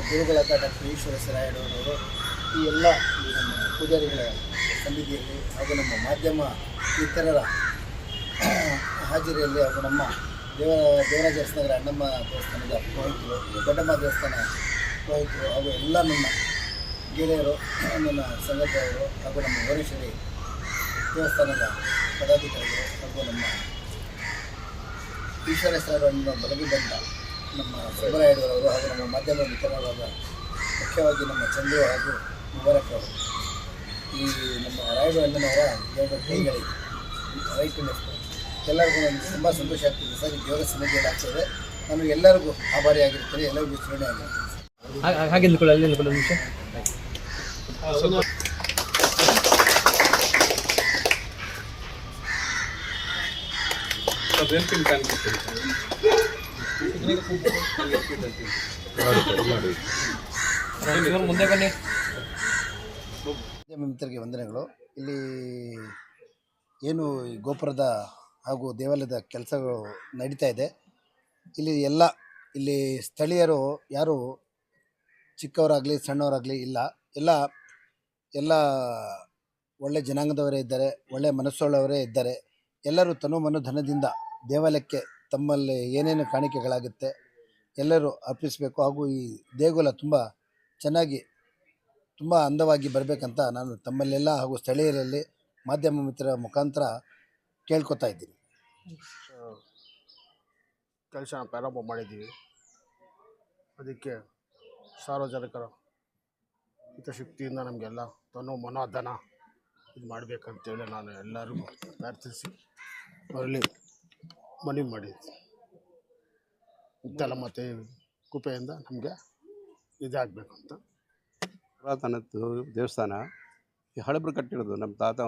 ಗುರುಗಳಾದ ಡಾಕ್ಟರ್ ಈಶ್ವರ ರಾಯಡವರು ಈ ಎಲ್ಲ ನಮ್ಮ ಪೂಜಾರಿಗಳ ಸನ್ನಿಧಿಯಲ್ಲಿ ಹಾಗೂ ನಮ್ಮ ಮಾಧ್ಯಮ ಇತರರ ಹಾಜರಿಯಲ್ಲಿ ಹಾಗೂ ನಮ್ಮ ದೇವರಾಜ ನಗರ ಅಣ್ಣಮ್ಮ ದೇವಸ್ಥಾನದ ಪುರೋಹಿತರು, ದೊಡ್ಡಮ್ಮ ದೇವಸ್ಥಾನ ಪುರೋಹಿತರು ಹಾಗೂ ಎಲ್ಲ ನನ್ನ ಗೆಳೆಯರು, ನನ್ನ ಸಂಘದವರು ಹಾಗೂ ನಮ್ಮ ಭುವನೇಶ್ವರಿ ದೇವಸ್ಥಾನದ ಪದಾಧಿಕಾರಿಗಳು ಹಾಗೂ ನಮ್ಮ ಈಶ್ವರೇಶ್ವರನ್ನು ಬಲಗಿ ಬಂದ ನಮ್ಮ ಸುಬ್ಬರಾಯಡವರು ಹಾಗೂ ನಮ್ಮ ಮಾಧ್ಯಮ ಮಿತ್ರರಾದ ಮುಖ್ಯವಾಗಿ ನಮ್ಮ ಚಂದ್ರು ಹಾಗೂ ಮುಬಾರಕ್ ಅವರು, ಈ ನಮ್ಮ ರಾಯಡು ಅಣ್ಣನವರ ಎರಡು ಕೈಗಳಿಗೆ ರೈಟ್ ಎಲ್ಲರಿಗೂ ನನಗೆ ತುಂಬ ಸಂತೋಷ ಆಗ್ತಿದೆ ಸರ್. ಈ ದೇವರ ಸನ್ನಿಧಿಯಲ್ಲಿ ಆಗ್ತದೆ. ನಾನು ಎಲ್ಲರಿಗೂ ಆಭಾರಿಯಾಗಿರ್ತೀನಿ, ಎಲ್ಲರಿಗೂ ಸ್ಮರಣೆ ಆಗಿರ್ತೀನಿ. ಹಾಗೆ ನಿಮಿಷ ಮುಂದೆ ಬನ್ನಿ. ಮಿತ್ರರಿಗೆ ವಂದನೆಗಳು. ಇಲ್ಲಿ ಏನು ಈ ಗೋಪುರದ ಹಾಗೂ ದೇವಾಲಯದ ಕೆಲಸಗಳು ನಡೀತಾ ಇದೆ. ಇಲ್ಲಿ ಸ್ಥಳೀಯರು ಯಾರು ಚಿಕ್ಕವರಾಗಲಿ ಸಣ್ಣವರಾಗಲಿ ಇಲ್ಲ, ಎಲ್ಲ ಒಳ್ಳೆ ಜನಾಂಗದವರೇ ಇದ್ದಾರೆ, ಒಳ್ಳೆಯ ಮನಸ್ಸುಳ್ಳವರೇ ಇದ್ದಾರೆ. ಎಲ್ಲರೂ ತನು ಮನು ಧನದಿಂದ ದೇವಾಲಯಕ್ಕೆ ತಮ್ಮಲ್ಲಿ ಏನೇನು ಕಾಣಿಕೆಗಳಾಗುತ್ತೆ ಎಲ್ಲರೂ ಅರ್ಪಿಸಬೇಕು. ಹಾಗೂ ಈ ದೇಗುಲ ತುಂಬ ಚೆನ್ನಾಗಿ ತುಂಬ ಅಂದವಾಗಿ ಬರಬೇಕಂತ ನಾನು ತಮ್ಮಲ್ಲೆಲ್ಲ ಹಾಗೂ ಸ್ಥಳೀಯರಲ್ಲಿ ಮಾಧ್ಯಮ ಮಿತ್ರರ ಮುಖಾಂತರ ಕೇಳ್ಕೊತಾ ಇದ್ದೀನಿ. ಕೆಲಸ ಪ್ರಾರಂಭ ಮಾಡಿದ್ದೀವಿ. ಅದಕ್ಕೆ ಸಾರ್ವಜನಿಕರ ಹಿತಶಕ್ತಿಯಿಂದ ನಮಗೆಲ್ಲ ತನು ಮನೋಧನ ಇದು ಮಾಡಬೇಕಂತೇಳಿ ನಾನು ಎಲ್ಲರಿಗೂ ಪ್ರಾರ್ಥಿಸಿ ಅವರಲ್ಲಿ ಮನವಿ ಮಾಡಿದ್ದೆ. ಮತ್ತು ಕೃಪೆಯಿಂದ ನಮಗೆ ಇದಾಗಬೇಕು ಅಂತ. ಪುರಾತನದ್ದು ದೇವಸ್ಥಾನ ಈ ಹಳಬ್ರು ಕಟ್ಟಿರೋದು, ನಮ್ಮ ತಾತ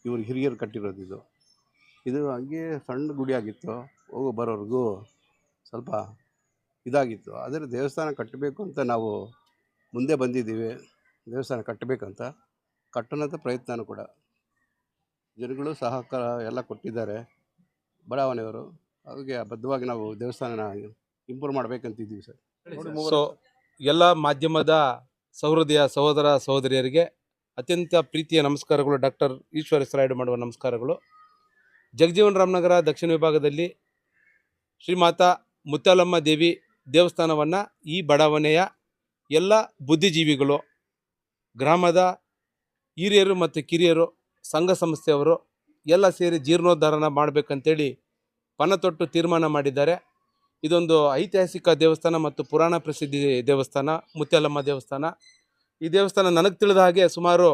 ಇವರು ಹಿರಿಯರು ಕಟ್ಟಿರೋದು. ಇದು ಹಂಗೆ ಸಣ್ಣ ಗುಡಿಯಾಗಿತ್ತು, ಹೋಗೋ ಬರೋರಿಗೂ ಸ್ವಲ್ಪ ಇದಾಗಿತ್ತು. ಆದರೆ ದೇವಸ್ಥಾನ ಕಟ್ಟಬೇಕು ಅಂತ ನಾವು ಮುಂದೆ ಬಂದಿದ್ದೀವಿ. ದೇವಸ್ಥಾನ ಕಟ್ಟಬೇಕಂತ ಕಟ್ಟೋಂಥ ಪ್ರಯತ್ನನೂ ಕೂಡ ಜನಗಳು ಸಹಕಾರ ಎಲ್ಲ ಕೊಟ್ಟಿದ್ದಾರೆ, ಬಡಾವಣೆಯವರು. ಅದಕ್ಕೆ ಬದ್ಧವಾಗಿ ನಾವು ದೇವಸ್ಥಾನನ ಇಂಪ್ರೂವ್ ಮಾಡಬೇಕಂತಿದ್ದೀವಿ ಸರ್. ಸೊ ಎಲ್ಲ ಮಾಧ್ಯಮದ ಸಹೃದಯ ಸಹೋದರ ಸಹೋದರಿಯರಿಗೆ ಅತ್ಯಂತ ಪ್ರೀತಿಯ ನಮಸ್ಕಾರಗಳು. ಡಾಕ್ಟರ್ ಈಶ್ವರ ರಾಯಡು ಮಾಡುವ ನಮಸ್ಕಾರಗಳು. ಜಗಜೀವನ ರಾಮನಗರ ದಕ್ಷಿಣ ವಿಭಾಗದಲ್ಲಿ ಶ್ರೀಮಾತಾ ಮುತ್ತಾಲಮ್ಮ ದೇವಿ ದೇವಸ್ಥಾನವನ್ನು ಈ ಬಡಾವಣೆಯ ಎಲ್ಲ ಬುದ್ಧಿಜೀವಿಗಳು, ಗ್ರಾಮದ ಹಿರಿಯರು ಮತ್ತು ಕಿರಿಯರು, ಸಂಘ ಸಂಸ್ಥೆಯವರು ಎಲ್ಲ ಸೇರಿ ಜೀರ್ಣೋದ್ಧಾರನ ಮಾಡಬೇಕಂತೇಳಿ ಪಣತೊಟ್ಟು ತೀರ್ಮಾನ ಮಾಡಿದ್ದಾರೆ. ಇದೊಂದು ಐತಿಹಾಸಿಕ ದೇವಸ್ಥಾನ ಮತ್ತು ಪುರಾಣ ಪ್ರಸಿದ್ಧಿ ದೇವಸ್ಥಾನ ಮುತ್ಯಾಲಮ್ಮ ದೇವಸ್ಥಾನ. ಈ ದೇವಸ್ಥಾನ ನನಗೆ ತಿಳಿದ ಹಾಗೆ ಸುಮಾರು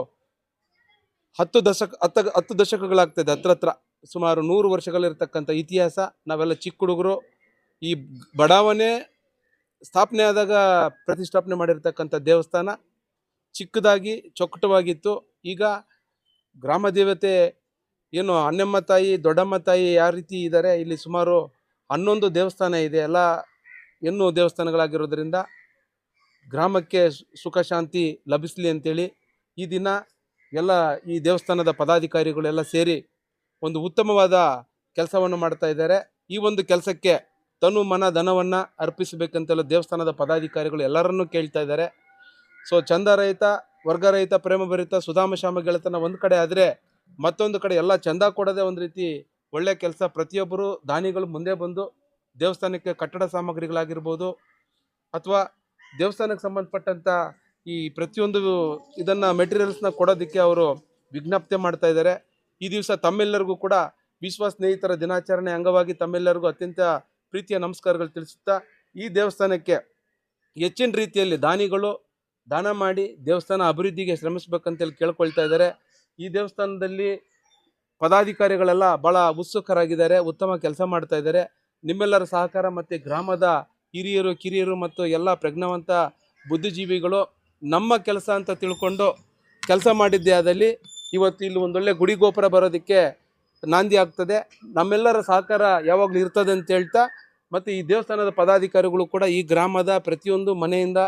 10 ದಶಕಗಳಾಗ್ತದೆ. ಹತ್ರ ಸುಮಾರು 100 ವರ್ಷಗಳಿರ್ತಕ್ಕಂಥ ಇತಿಹಾಸ. ನಾವೆಲ್ಲ ಚಿಕ್ಕ ಹುಡುಗರು. ಈ ಬಡಾವಣೆ ಸ್ಥಾಪನೆ ಆದಾಗ ಪ್ರತಿಷ್ಠಾಪನೆ ಮಾಡಿರ್ತಕ್ಕಂಥ ದೇವಸ್ಥಾನ ಚಿಕ್ಕದಾಗಿ ಚೊಕ್ಕಟವಾಗಿತ್ತು. ಈಗ ಗ್ರಾಮ ದೇವತೆ ಏನು ಅಣ್ಣಮ್ಮ ತಾಯಿ, ದೊಡ್ಡಮ್ಮ ತಾಯಿ ಯಾವ ರೀತಿ ಇದ್ದಾರೆ, ಇಲ್ಲಿ ಸುಮಾರು 11 ದೇವಸ್ಥಾನ ಇದೆ. ಎಲ್ಲ ಹೆಣ್ಣು ದೇವಸ್ಥಾನಗಳಾಗಿರೋದ್ರಿಂದ ಗ್ರಾಮಕ್ಕೆ ಸುಖ ಶಾಂತಿ ಲಭಿಸಲಿ ಅಂತೇಳಿ ಈ ದಿನ ಎಲ್ಲ ಈ ದೇವಸ್ಥಾನದ ಪದಾಧಿಕಾರಿಗಳೆಲ್ಲ ಸೇರಿ ಒಂದು ಉತ್ತಮವಾದ ಕೆಲಸವನ್ನು ಮಾಡ್ತಾ ಇದ್ದಾರೆ. ಈ ಒಂದು ಕೆಲಸಕ್ಕೆ ತನು ಮನ ಧನವನ್ನು ಅರ್ಪಿಸಬೇಕಂತೆಲ್ಲ ದೇವಸ್ಥಾನದ ಪದಾಧಿಕಾರಿಗಳು ಎಲ್ಲರನ್ನೂ ಕೇಳ್ತಾ ಇದ್ದಾರೆ. ಸೊ ಚಂದರಹಿತ, ವರ್ಗರಹಿತ, ಪ್ರೇಮಭರಿತ, ಸುಧಾಮ ಶ್ಯಾಮ ಗೆಳೆತನ ಒಂದು ಕಡೆ ಆದರೆ, ಮತ್ತೊಂದು ಕಡೆ ಎಲ್ಲ ಚಂದ ಕೊಡೋದೇ ಒಂದು ರೀತಿ ಒಳ್ಳೆಯ ಕೆಲಸ. ಪ್ರತಿಯೊಬ್ಬರು ದಾನಿಗಳು ಮುಂದೆ ಬಂದು ದೇವಸ್ಥಾನಕ್ಕೆ ಕಟ್ಟಡ ಸಾಮಗ್ರಿಗಳಾಗಿರ್ಬೋದು ಅಥವಾ ದೇವಸ್ಥಾನಕ್ಕೆ ಸಂಬಂಧಪಟ್ಟಂಥ ಈ ಪ್ರತಿಯೊಂದು ಇದನ್ನು ಮೆಟೀರಿಯಲ್ಸ್ನ ಕೊಡೋದಕ್ಕೆ ಅವರು ವಿಜ್ಞಪ್ತಿ ಮಾಡ್ತಾ ಇದ್ದಾರೆ. ಈ ದಿವಸ ತಮ್ಮೆಲ್ಲರಿಗೂ ಕೂಡ ವಿಶ್ವ ಸ್ನೇಹಿತರ ದಿನಾಚರಣೆ ಅಂಗವಾಗಿ ತಮ್ಮೆಲ್ಲರಿಗೂ ಅತ್ಯಂತ ಪ್ರೀತಿಯ ನಮಸ್ಕಾರಗಳು ತಿಳಿಸುತ್ತಾ, ಈ ದೇವಸ್ಥಾನಕ್ಕೆ ಹೆಚ್ಚಿನ ರೀತಿಯಲ್ಲಿ ದಾನಿಗಳು ದಾನ ಮಾಡಿ ದೇವಸ್ಥಾನ ಅಭಿವೃದ್ಧಿಗೆ ಶ್ರಮಿಸಬೇಕಂತೇಳಿ ಕೇಳ್ಕೊಳ್ತಾ ಇದ್ದಾರೆ. ಈ ದೇವಸ್ಥಾನದಲ್ಲಿ ಪದಾಧಿಕಾರಿಗಳೆಲ್ಲ ಭಾಳ ಉತ್ಸುಕರಾಗಿದ್ದಾರೆ, ಉತ್ತಮ ಕೆಲಸ ಮಾಡ್ತಾ ಇದ್ದಾರೆ. ನಿಮ್ಮೆಲ್ಲರ ಸಹಕಾರ ಮತ್ತು ಗ್ರಾಮದ ಹಿರಿಯರು, ಕಿರಿಯರು ಮತ್ತು ಎಲ್ಲ ಪ್ರಜ್ಞಾವಂತ ಬುದ್ಧಿಜೀವಿಗಳು ನಮ್ಮ ಕೆಲಸ ಅಂತ ತಿಳ್ಕೊಂಡು ಕೆಲಸ ಮಾಡಿದ್ದೇ ಆದಲ್ಲಿ ಇವತ್ತು ಇಲ್ಲಿ ಒಂದೊಳ್ಳೆ ಗುಡಿ ಗೋಪುರ ಬರೋದಕ್ಕೆ ನಾಂದಿ ಆಗ್ತದೆ. ನಮ್ಮೆಲ್ಲರ ಸಹಕಾರ ಯಾವಾಗಲೂ ಇರ್ತದೆ ಅಂತ ಹೇಳ್ತಾ, ಮತ್ತು ಈ ದೇವಸ್ಥಾನದ ಪದಾಧಿಕಾರಿಗಳು ಕೂಡ ಈ ಗ್ರಾಮದ ಪ್ರತಿಯೊಂದು ಮನೆಯಿಂದ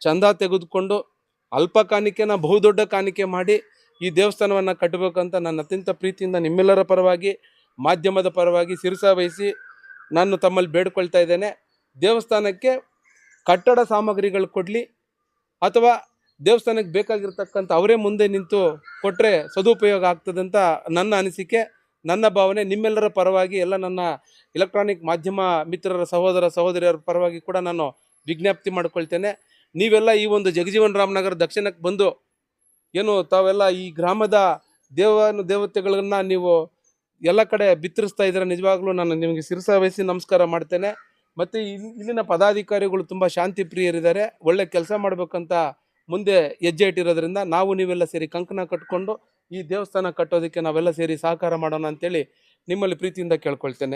ಚಂದ ತೆಗೆದುಕೊಂಡು ಅಲ್ಪ ಕಾಣಿಕೆನ ಬಹುದೊಡ್ಡ ಕಾಣಿಕೆ ಮಾಡಿ ಈ ದೇವಸ್ಥಾನವನ್ನು ಕಟ್ಟಬೇಕಂತ ನನ್ನ ಅತ್ಯಂತ ಪ್ರೀತಿಯಿಂದ ನಿಮ್ಮೆಲ್ಲರ ಪರವಾಗಿ, ಮಾಧ್ಯಮದ ಪರವಾಗಿ ಶಿರಸ ವಹಿಸಿ ನಾನು ತಮ್ಮಲ್ಲಿ ಬೇಡ್ಕೊಳ್ತಾ ಇದ್ದೇನೆ. ದೇವಸ್ಥಾನಕ್ಕೆ ಕಟ್ಟಡ ಸಾಮಗ್ರಿಗಳು ಕೊಡಲಿ ಅಥವಾ ದೇವಸ್ಥಾನಕ್ಕೆ ಬೇಕಾಗಿರ್ತಕ್ಕಂಥ ಅವರೇ ಮುಂದೆ ನಿಂತು ಕೊಟ್ಟರೆ ಸದುಪಯೋಗ ಆಗ್ತದಂತ ನನ್ನ ಅನಿಸಿಕೆ, ನನ್ನ ಭಾವನೆ. ನಿಮ್ಮೆಲ್ಲರ ಪರವಾಗಿ ಎಲ್ಲ ನನ್ನ ಎಲೆಕ್ಟ್ರಾನಿಕ್ ಮಾಧ್ಯಮ ಮಿತ್ರರ ಸಹೋದರ ಸಹೋದರಿಯರ ಪರವಾಗಿ ಕೂಡ ನಾನು ವಿಜ್ಞಪ್ತಿ ಮಾಡ್ಕೊಳ್ತೇನೆ. ನೀವೆಲ್ಲ ಈ ಒಂದು ಜಗಜೀವನ್ ರಾಮನಗರ ದಕ್ಷಿಣಕ್ಕೆ ಬಂದು ಏನು ತಾವೆಲ್ಲ ಈ ಗ್ರಾಮದ ದೇವತೆಗಳನ್ನ ನೀವು ಎಲ್ಲ ಕಡೆ ಬಿತ್ತರಿಸ್ತಾ ಇದ್ದೀರ. ನಿಜವಾಗ್ಲೂ ನಾನು ನಿಮಗೆ ಶಿರಸಾವಹಿಸಿ ನಮಸ್ಕಾರ ಮಾಡ್ತೇನೆ. ಮತ್ತು ಇಲ್ಲಿನ ಪದಾಧಿಕಾರಿಗಳು ತುಂಬ ಶಾಂತಿ ಪ್ರಿಯರಿದ್ದಾರೆ, ಒಳ್ಳೆ ಕೆಲಸ ಮಾಡಬೇಕಂತ ಮುಂದೆ ಹೆಜ್ಜೆ ಇಟ್ಟಿರೋದ್ರಿಂದ ನಾವು ನೀವೆಲ್ಲ ಸೇರಿ ಕಂಕಣ ಕಟ್ಕೊಂಡು ಈ ದೇವಸ್ಥಾನ ಕಟ್ಟೋದಕ್ಕೆ ನಾವೆಲ್ಲ ಸೇರಿ ಸಹಕಾರ ಮಾಡೋಣ ಅಂತೇಳಿ ನಿಮ್ಮಲ್ಲಿ ಪ್ರೀತಿಯಿಂದ ಕೇಳ್ಕೊಳ್ತೇನೆ.